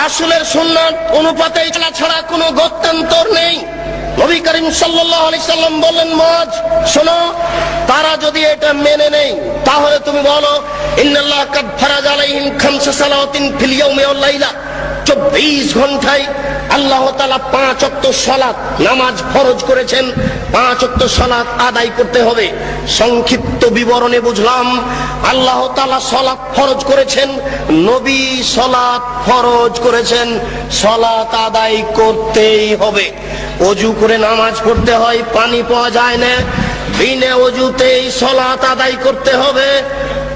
রাসূলের সুন্নাত অনুপাতে চলা ছাড়া কোনো গত্যন্তর নেই। নবী করিম সাল্লাল্লাহু আলাইহি সাল্লাম বললেন, মুআজ শোনো, তারা যদি এটা মেনে নেয় তাহলে তুমি বলো ইন্নাল্লাহ কাদ ফারাজা আলাইহিম খামসা সালাওয়াতিন ফিল ইয়াউমি ওয়াল লাইলা, 24 ঘন্টায় আল্লাহ তাআলা 5 ওয়াক্ত সালাত নামাজ ফরজ করেছেন। 5 ওয়াক্ত সালাত আদায় করতে হবে। সংক্ষিপ্ত বিবরণে বুঝলাম আল্লাহ তাআলা সালাত ফরজ করেছেন, নবী সালাত ফরজ করেছেন, সালাত আদায় করতেই হবে। ওযু করে নামাজ পড়তে হয়, পানি পাওয়া যায় না, বিনা ওযুতেই সালাত আদায় করতে হবে।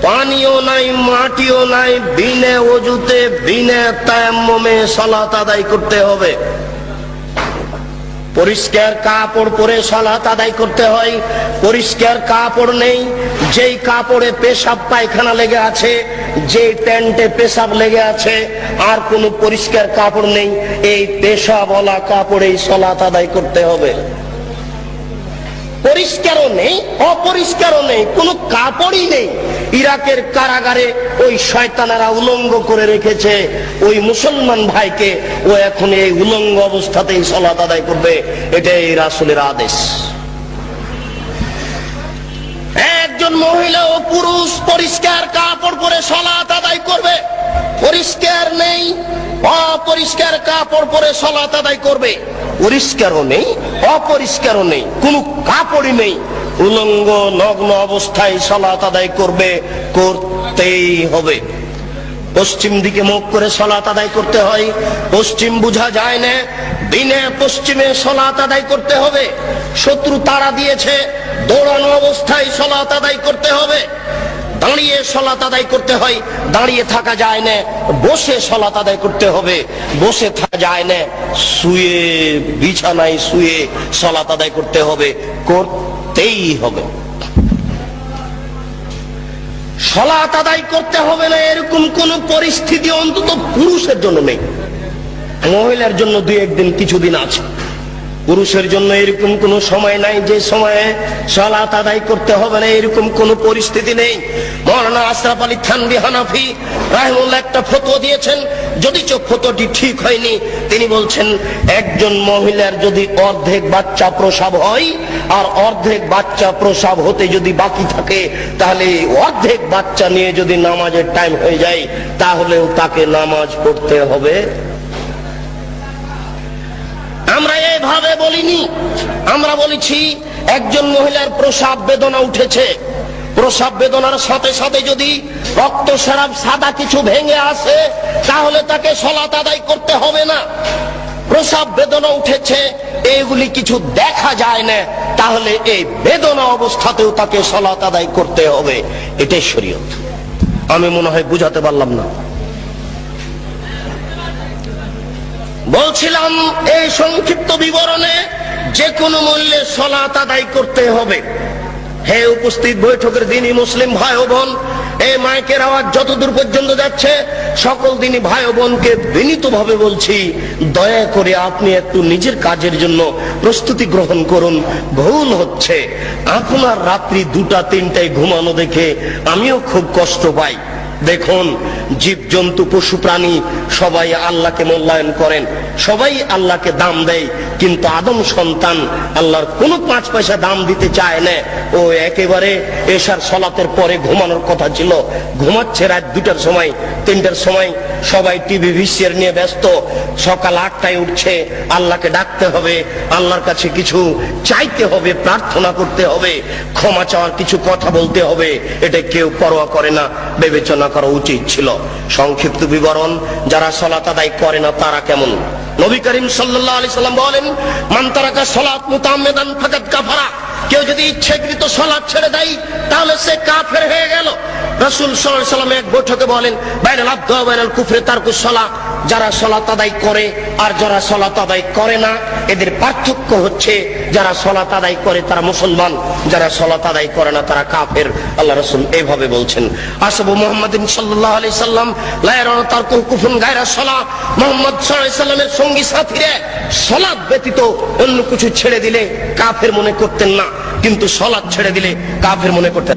পানিও নাই, মাটিও নাই, বিনা ওযুতে বিনা তায়াম্মুমে সালাত আদায় করতে হবে। পরিষ্কার কাপড় পরে সালাত আদায় করতে হয়। পরিষ্কার কাপড় নেই, যেই কাপড়ে পেশাব পায়খানা লেগে আছে, যে প্যান্টে পেশাব লেগে আছে, আর কোনো পরিষ্কার কাপড় নেই, এই পেশাবওয়ালা কাপড়েই সালাত আদায় করতে হবে। পরিষ্কারও নেই, অপরিষ্কারও নেই, কোনো কাপড়ই নেই। ইরাকের কারাগারে ওই শয়তানেরা উলঙ্গ করে রেখেছে ওই মুসলমান ভাইকে, ও এখন এই উলঙ্গ অবস্থাতেই সালাত আদায় করবে, এটাই রাসূলের আদেশ। একজন মহিলা ও পুরুষ পরিষ্কার কাপড় পরে সালাত আদায় করবে। পরিষ্কার নেই, অপরিষ্কার কাপড় পরে সালাত আদায় করবে। পরিষ্কারও নেই, অপরিষ্কারও নেই, কোনো কাপড়ই নেই, উলঙ্গ নগ্ন অবস্থায় সালাত আদায় করবে, করতেই হবে। পশ্চিম দিকে মুখ করে সালাত আদায় করতে হয়। পশ্চিম বোঝা যায় না, দিনে পশ্চিমে সালাত আদায় করতে হবে। শত্রু তাড়া দিয়েছে, দৌড়ানো অবস্থায় সালাত আদায় করতে হবে। দাঁড়িয়ে সালাত আদায় করতে হয়, দাঁড়িয়ে থাকা যায় না, বসে সালাত আদায় করতে হবে। বসে থাকা যায় না, শুয়ে বিছানায় শুয়ে সালাত আদায় করতে হবে, করতেই হবে। সালাত আদায় করতে হবে না এরকম কোন পরিস্থিতি অন্তত পুরুষের জন্য নেই। মহিলার জন্য দুই একদিন কিছুদিন আছে, পুরুষের জন্য এরকম কোন সময় নাই যে সময়ে সালাত আদায় করতে হবে না, এরকম কোন পরিস্থিতি নেই। মাওলানা আশরাফ আলী থানভী হানাফি রাহিমাহুল্লাহ একটা ফতোয়া দিয়েছেন, যদিও ফতোয়াটি ঠিক হয়নি। তিনি বলছেন, একজন মহিলার যদি অর্ধেক বাচ্চা প্রসব হয় আর অর্ধেক বাচ্চা প্রসব হতে যদি বাকি থাকে, তাহলে অর্ধেক বাচ্চা নিয়ে যদি নামাজের টাইম হয়ে যায় তাহলেও তাকে নামাজ পড়তে হবে। আমরা এইভাবে বলিনি, আমরা বলেছি একজন মহিলার প্রসব বেদনা উঠেছে, প্রসব বেদনার সাথে সাথে যদি রক্তস্রাব সাদা কিছু ভেঙে আসে তাহলে তাকে সালাত আদায় করতে হবে না। প্রসব বেদনা উঠেছে, এইগুলি কিছু দেখা যায় না, তাহলে এই বেদনা অবস্থাতেও তাকে সালাত আদায় করতে হবে। এটাই শরীয়ত। আমি মনে হয় বুঝাতে পারলাম না। বলছিলাম এই সংক্ষিপ্ত বিবরণে যে কোনো মূল্যে সালাত আদায় করতে হবে। হে উপস্থিত বৈঠকের দিনই মুসলিম ভাই ও বোন, এই মাইকের আওয়াজ যতদূর পর্যন্ত যাচ্ছে, সকল দিনই ভাই ও বোনকে বিনীতভাবে বলছি, দয়া করে আপনি একটু নিজের কাজের জন্য প্রস্তুতি গ্রহণ করুন। ভুল হচ্ছে, আপনার রাত্রি 2টা-3টায় ঘুমানো দেখে আমিও খুব কষ্ট পাই। দেখুন, জীবজন্তু পশু প্রাণী সবাই আল্লাহকে মূল্যায়ন করেন, সবাই আল্লাহকে দাম দেয়, কিন্তু আদম সন্তান আল্লাহর কোনো 5 পয়সা দাম দিতে চায় না। ও একেবারে এশার সালাতের পরে ঘুমানোর কথা ছিল, ঘুমাচ্ছে রাত 2টার সময়, 3টার সময়। সবাই টিভি ভিসিআর নিয়ে ব্যস্ত। সকাল 8টায় উঠছে, আল্লাহকে ডাকতে হবে, আল্লাহর কাছে কিছু চাইতে হবে, প্রার্থনা করতে হবে, ক্ষমা চাওয়ার কিছু কথা বলতে হবে। এটা কেউ পরোয়া করে না, বিবেচনা করা উচিত ছিল। সংক্ষিপ্ত বিবরণ, যারা সালাত আদায় করে না তারা কেমন? নবী করিম সাল্লাল্লাহু আলাইহি সাল্লাম বলেন, মান তারাকা সালাত মুতাআম্মিদান ফাকাদ কাফারা। কেউ যদি ইচ্ছাকৃত সালাত ছেড়ে দেয় তাহলে সে কাফের হয়ে গেল। রাসূল সাল্লাল্লাহু আলাইহি সাল্লাম এক বৈঠকে বলেন, বাইনাল আবদি ওয়া বাইনাল কুফরি তারকুস সালাত। যারা সালাত আদায় করে আর যারা সালাত আদায় করে না, এদের পার্থক্য হচ্ছে যারা সালাত আদায় করে তারা মুসলমান, যারা সালাত আদায় করে না তারা কাফের। আল্লাহ রাসূল এইভাবে বলছেন। আসহাবু মুহাম্মাদিন সাল্লাল্লাহু আলাইহি সাল্লাম লা ইয়ারাউনা তারকুল কুফরুন গায়রা সালাত। মুহাম্মদ সাল্লাল্লাহু আলাইহি সাল্লামের সঙ্গী সাথীরা সালাত ব্যতীত অন্য কিছু ছেড়ে দিলে কাফের মনে করতেন না, কিন্তু সালাত ছেড়ে দিলে কাফের মনে করতেন।